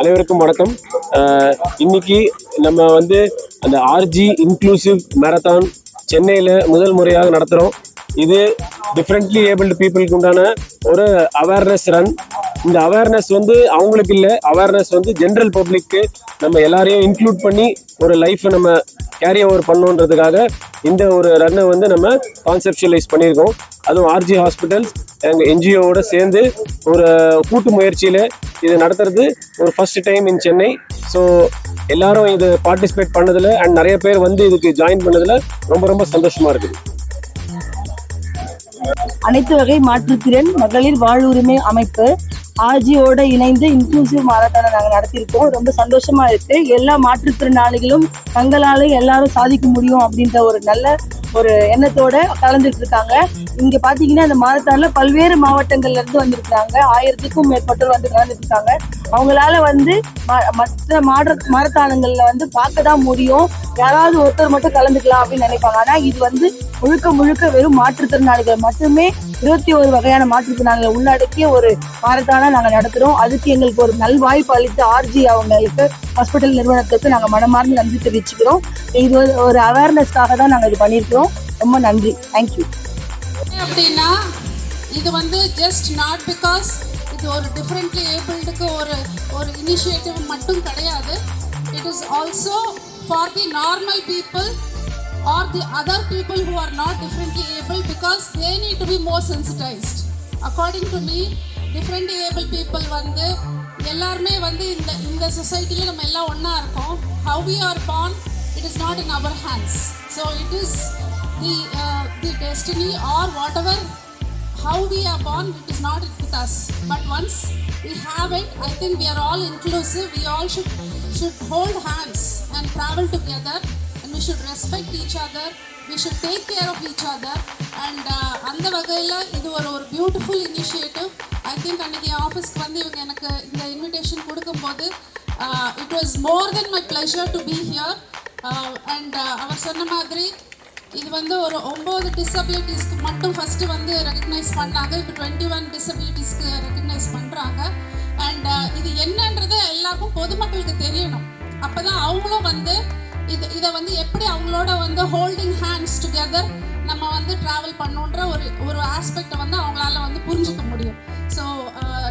அனைவருக்கும் வணக்கம். இன்னைக்கு நம்ம வந்து அந்த ஆர்ஜி இன்க்ளூசிவ் மேரத்தான் சென்னையில் முதல் முறையாக நடத்துகிறோம். இது டிஃப்ரெண்ட்லி ஏபிள்டு பீப்புளுக்கு உண்டான ஒரு அவேர்னஸ் ரன். இந்த அவேர்னஸ் வந்து அவங்களுக்கு இல்லை, அவேர்னஸ் வந்து ஜென்ரல் பப்ளிக்கு நம்ம எல்லாரையும் இன்க்ளூட் பண்ணி ஒரு லைஃப்பை நம்ம கேரி ஓவர் பண்ணணுன்றதுக்காக இந்த ஒரு ரன்னை வந்து நம்ம கான்செப்ஷுவலைஸ் பண்ணியிருக்கோம். அதுவும் ஆர்ஜி ஹாஸ்பிட்டல்ஸ் எங்கள் என்ஜிஓவோட சேர்ந்து ஒரு கூட்டு முயற்சியில் இது நடத்துறது ஒரு first time in Chennai. So எல்லாரும் இது பார்ட்டிசிபேட் பண்ணதில் அண்ட் நிறைய பேர் வந்து இதுக்கு ஜாயின் பண்ணதில் ரொம்ப ரொம்ப சந்தோஷமாக இருக்குது. அனைத்து வகை மாற்றுத்திறன் மகளிர் வாழ்வுரிமை அமைப்பு ஆர்ஜியோட இணைந்து இன்க்ளூசிவ் மாரத்தானை நாங்கள் நடத்தியிருக்கோம். ரொம்ப சந்தோஷமா இருக்கு. எல்லா மாற்றுத்திறனாளிகளும் தங்களால எல்லாரும் சாதிக்க முடியும் அப்படின்ற ஒரு நல்ல ஒரு எண்ணத்தோட கலந்துட்டு இருக்காங்க. இங்க பாத்தீங்கன்னா இந்த மாரத்தான்ல பல்வேறு மாவட்டங்கள்ல இருந்து வந்திருக்காங்க. 1000க்கும் மேற்பட்டோர் வந்து கலந்துட்டு இருக்காங்க. அவங்களால வந்து மற்ற மாரத்தானங்கள்ல வந்து பார்க்க தான் முடியும், யாராவது ஒருத்தர் மட்டும் கலந்துக்கலாம் அப்படின்னு நினைப்பாங்க. ஆனா இது வந்து முழுக்க முழுக்க வெறும் மாற்றுத்திறனாளிகள் மட்டுமே 21 வகையான மாற்றுத்திறனாளிகளை உள்ளடக்கிய ஒரு மாரத்தானா நாங்கள் நடத்துறோம். அதுக்கு எங்களுக்கு ஒரு நல்வாய்ப்பு அளித்த ஆர்ஜி அவங்களுக்கு ஹாஸ்பிட்டல் நிறுவனத்துக்கு நாங்கள் மனமார்ந்து நன்றி தெரிவிச்சுக்கிறோம். இது ஒரு அவேர்னஸ்க்காக தான் நாங்கள் இது பண்ணியிருக்கிறோம். ரொம்ப நன்றி. தேங்க்யூ. அப்படின்னா இது வந்து ஜஸ்ட் நாட் பிகாஸ் இது ஒரு டிஃப்ரெண்ட்லி ஏபிள்டுக்கு ஒரு இனிஷியேட்டிவ் மட்டும் கிடையாது. It is also for the normal people or the other people who are not differently able, because they need to be more sensitized. According to me, differently able people வந்து எல்லாருமே வந்து இந்த சொசைட்டில நம்ம எல்லாம் ஒன்றா இருக்கோம். How we are born, it is not in our hands. So it is the destiny or whatever, how we are born, it is not with us. But once we have it, I think we are all inclusive. We all should hold hands and travel together. We should respect each other, we should take care of each other, and அந்த வகையில் இது ஒரு beautiful initiative. I think அன்றைக்கி ஆஃபீஸ்க்கு வந்து இவங்க எனக்கு இந்த இன்விடேஷன் கொடுக்கும்போது it was more than my pleasure to be here. And அவர் சொன்ன மாதிரி இது வந்து ஒரு 9 டிசபிலிட்டிஸ்க்கு மட்டும் ஃபஸ்ட்டு வந்து ரெகக்னைஸ் பண்ணாங்க. இப்போ 21 டிசபிலிட்டிஸ்க்கு ரெகக்னைஸ் பண்ணுறாங்க. அண்ட் இது என்னன்றது எல்லாருக்கும் பொதுமக்களுக்கு தெரியணும். அப்போ தான் அவங்களும் வந்து இதை வந்து எப்படி அவங்களோட வந்து ஹோல்டிங் ஹேண்ட்ஸ் டுகெதர் நம்ம வந்து ட்ராவல் பண்ணுன்ற ஒரு ஆஸ்பெக்டை வந்து அவங்களால வந்து புரிஞ்சுக்க முடியும். ஸோ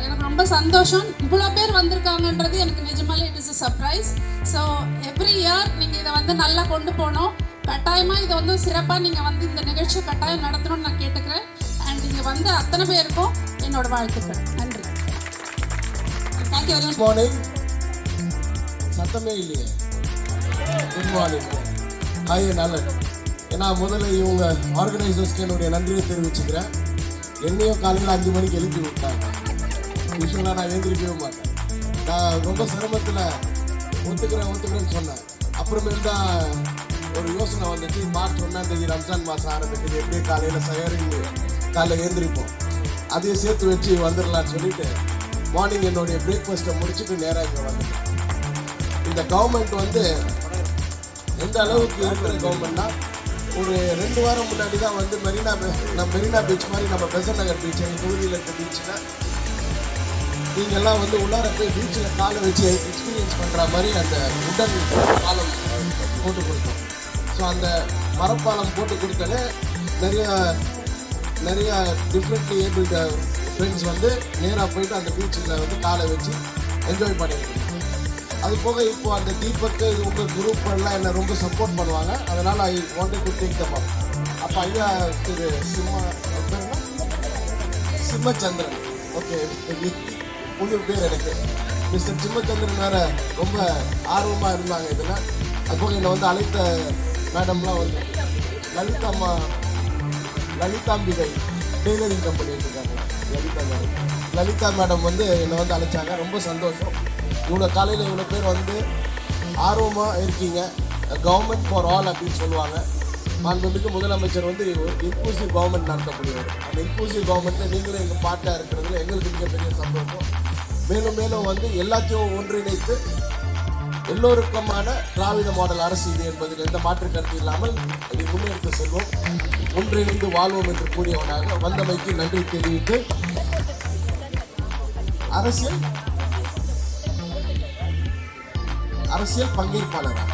எனக்கு ரொம்ப சந்தோஷம். இவ்வளோ பேர் வந்திருக்காங்கன்றது எனக்கு நிஜமாலே it is a surprise. So every year நீங்கள் இதை வந்து நல்லா கொண்டு போகணும். கட்டாயமாக இதை வந்து சிறப்பாக நீங்கள் வந்து இந்த நிகழ்ச்சியை கட்டாயம் நடத்தணும்னு நான் கேட்டுக்கிறேன். அண்ட் இங்கே வந்து அத்தனை பேருக்கும் என்னோட வாழ்த்துக்கள். நன்றி. Thank you very much. மார்னிங். சத்தமே இல்லையே. Good morning. நல்லது. ஏன்னா முதல்ல இவங்க ஆர்கனைசர்ஸ்க்கு என்னுடைய நன்றியை தெரிவிச்சுக்கிறேன். என்னையும் காலையில் 5 மணிக்கு எழுப்பி விட்டாங்க. யூஸ்வலாக நான் எழுந்திரிக்கவே மாட்டேன். நான் ரொம்ப சிரமத்தில் ஒத்துக்கிறேன்னு சொன்னேன். அப்புறமேல் தான் ஒரு யோசனை வந்துச்சு. மார்ச் 1ஆம் தேதி ரம்ஜான் மாதம் ஆரம்பிக்குது. எப்படியே காலையில் காலையில் எழுந்திரிப்போம், அதையும் சேர்த்து வச்சு வந்துடலான்னு சொல்லிட்டு மார்னிங் என்னுடைய பிரேக்ஃபாஸ்ட்டை முடிச்சுட்டு நேராக இங்கே வந்துட்டேன். இந்த கவர்மெண்ட் வந்து எந்த அளவுக்கு இருக்கிற கவர்மெண்ட்னா, ஒரு 2 வாரம் முன்னாடி தான் வந்து மெரினா பீச் மாதிரி நம்ம பெசன்ட் நகர் பீச் எங்கள் தொகுதியில் இருக்க பீச்சில் நீங்கள்லாம் வந்து உள்ளார போய் பீச்சில் காலை வச்சு எக்ஸ்பீரியன்ஸ் பண்ணுற மாதிரி அந்த உடன் பாலம் போட்டு கொடுத்தோம். ஸோ அந்த மரப்பாலம் போட்டு கொடுத்தோன்னே நிறையா டிஃப்ரெண்ட்லி ஏபிள்டு ஃப்ரெண்ட்ஸ் வந்து நேராக போயிட்டு அந்த பீச்சில் வந்து காலை வச்சு என்ஜாய் பண்ணியிருக்கோம். அது போக இப்போ அந்த தீபக்கு உங்கள் குரூப் எல்லாம் என்னை ரொம்ப சப்போர்ட் பண்ணுவாங்க. அதனால் I wanted to take them up. அப்போ ஐயா திரு சிம்மச்சந்திரன், ஓகே புது பேர் எனக்கு, மிஸ்டர் சிம்மச்சந்திரன் வேறு ரொம்ப ஆர்வமாக இருந்தாங்க இதில். அதுபோக என்னை வந்து அழைத்த மேடம்லாம் வந்து லலிதாம்பிகை டெய்லரிங் கம்பெனி வச்சுருக்காங்க. லலிதா மேடம் வந்து என்னை வந்து அழைச்சாங்க. ரொம்ப சந்தோஷம். இவ்வளோ காலையில் இவ்வளோ பேர் வந்து ஆர்வமாக இருக்கீங்க. கவர்மெண்ட் ஃபார் ஆல் அப்படின்னு சொல்லுவாங்க. மாண்புமிகு முதலமைச்சர் வந்து இன்க்ளூசிவ் கவர்மெண்ட் நடத்தக்கூடியவர். அந்த இன்க்ளூசிவ் கவர்மெண்ட்டை நீங்களும் எங்கள் பார்ட்டாக இருக்கிறதுல எங்களுக்கு மிகப்பெரிய சந்தோஷம். மேலும் வந்து எல்லாத்தையும் ஒன்றிணைத்து எல்லோருக்குமான திராவிட மாடல் அரசு இது என்பதில் எந்த மாற்று கருத்து இல்லாமல் இதை முன்னெடுத்து செல்வோம். ஒன்றிணைந்து வாழ்வோம் என்று கூறியவனாக வந்தமைக்கு நன்றி தெரிவித்து அரசியல் அரசியல் பங்கேற்பாளரா?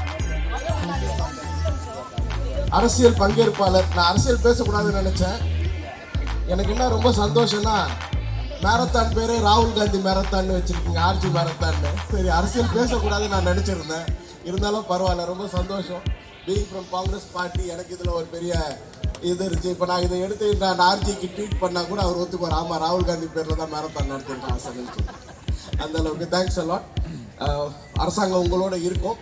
அரசியல் பங்கேற்பாளர். நான் அரசியல் பேசக்கூடாதுன்னு நினைச்சேன். எனக்கு என்ன ரொம்ப சந்தோஷம்னா மேரத்தான் பேரே ராகுல் காந்தி மேரத்தான் வச்சிருக்கீங்க, ஆர்ஜி மேரத்தான்னு. சரி, அரசியல் பேசக்கூடாதுன்னு நான் நினைச்சிருந்தேன், இருந்தாலும் பரவாயில்ல, ரொம்ப சந்தோஷம். பீயிங் ஃப்ரம் காங்கிரஸ் பார்ட்டி எனக்கு இதில் ஒரு பெரிய இது இருந்துச்சு. இப்போ நான் இதை எடுத்து நான் ஆர்ஜிக்கு ட்வீட் பண்ணால் கூட அவர் ஒத்துப்பார், ஆமாம் ராகுல் காந்தி பேரில் தான் மேரத்தான் நடத்திருக்கேன் ஆசைன்னு. அந்த அளவுக்கு தேங்க்ஸ் அலாட். அரசாங்கம் உங்களோட இருக்கும்,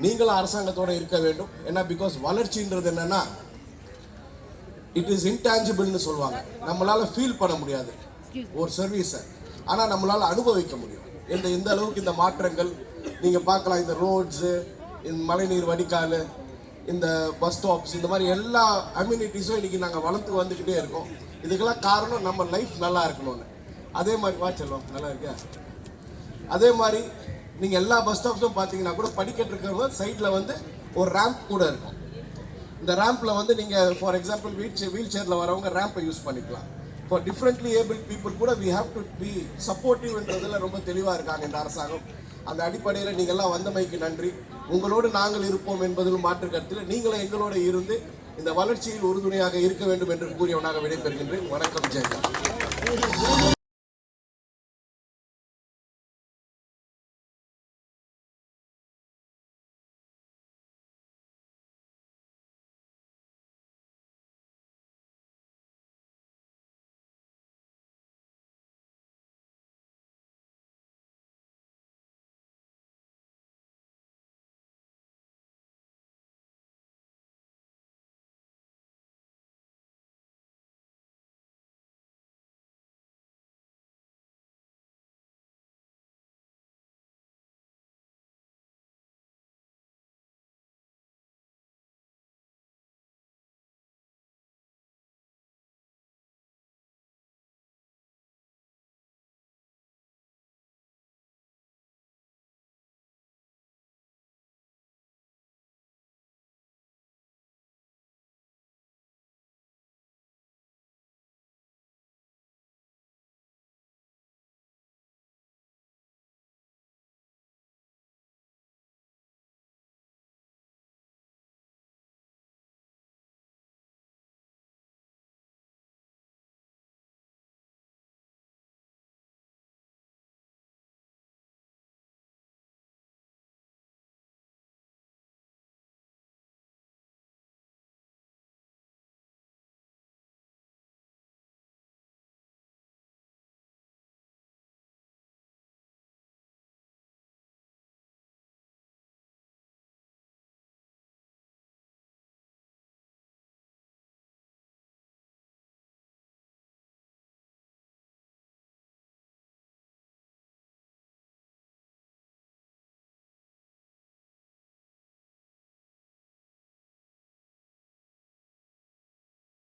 நீங்களும் அரசாங்கத்தோடு இருக்க வேண்டும். ஏன்னா பிகாஸ் வளர்ச்சின்றது என்னன்னா இட் இஸ் இன்டான்ஜிபிள்னு சொல்லுவாங்க. நம்மளால் ஃபீல் பண்ண முடியாது ஒரு சர்வீஸை, ஆனால் நம்மளால் அனுபவிக்க முடியும். இந்த அளவுக்கு இந்த மாற்றங்கள் நீங்கள் பார்க்கலாம். இந்த ரோட்ஸு, இந்த மழைநீர் வடிகால், இந்த பஸ் ஸ்டாப்ஸ், இந்த மாதிரி எல்லா அம்யூனிட்டிஸும் இன்றைக்கி நாங்கள் வளர்த்து வந்துக்கிட்டே இருக்கோம். இதுக்கெல்லாம் காரணம் நம்ம லைஃப் நல்லா இருக்கணும்னு. அதே மாதிரி வாச்சல்லும் நல்லா இருக்கா? அதே மாதிரி நீங்கள் எல்லா பஸ் ஸ்டாப்ஸும் பார்த்தீங்கன்னா கூட படிக்கட்டு இருக்கிறவங்க சைடில் வந்து ஒரு ரேம்ப் கூட இருக்கும். இந்த ரேம்பில் வந்து நீங்கள் ஃபார் எக்ஸாம்பிள் வீல் சேரில் வரவங்க ரேம்பை யூஸ் பண்ணிக்கலாம். ஃபார் டிஃப்ரெண்ட்லி ஏபிள் பீப்புள் கூட வி ஹாவ் டு பி சப்போர்ட்டிவ்ன்றதுல ரொம்ப தெளிவாக இருக்காங்க இந்த அரசாங்கம். அந்த அடிப்படையில் நீங்கள்லாம் வந்தமைக்கு நன்றி. உங்களோடு நாங்கள் இருப்போம் என்பதிலும் மாற்று கருத்தில் நீங்களும் எங்களோடு இருந்து இந்த வளர்ச்சியில் உறுதுணையாக இருக்க வேண்டும் என்று கூறியவனாக விடைபெறுகின்றேன். வணக்கம், ஜெயகாந்த்.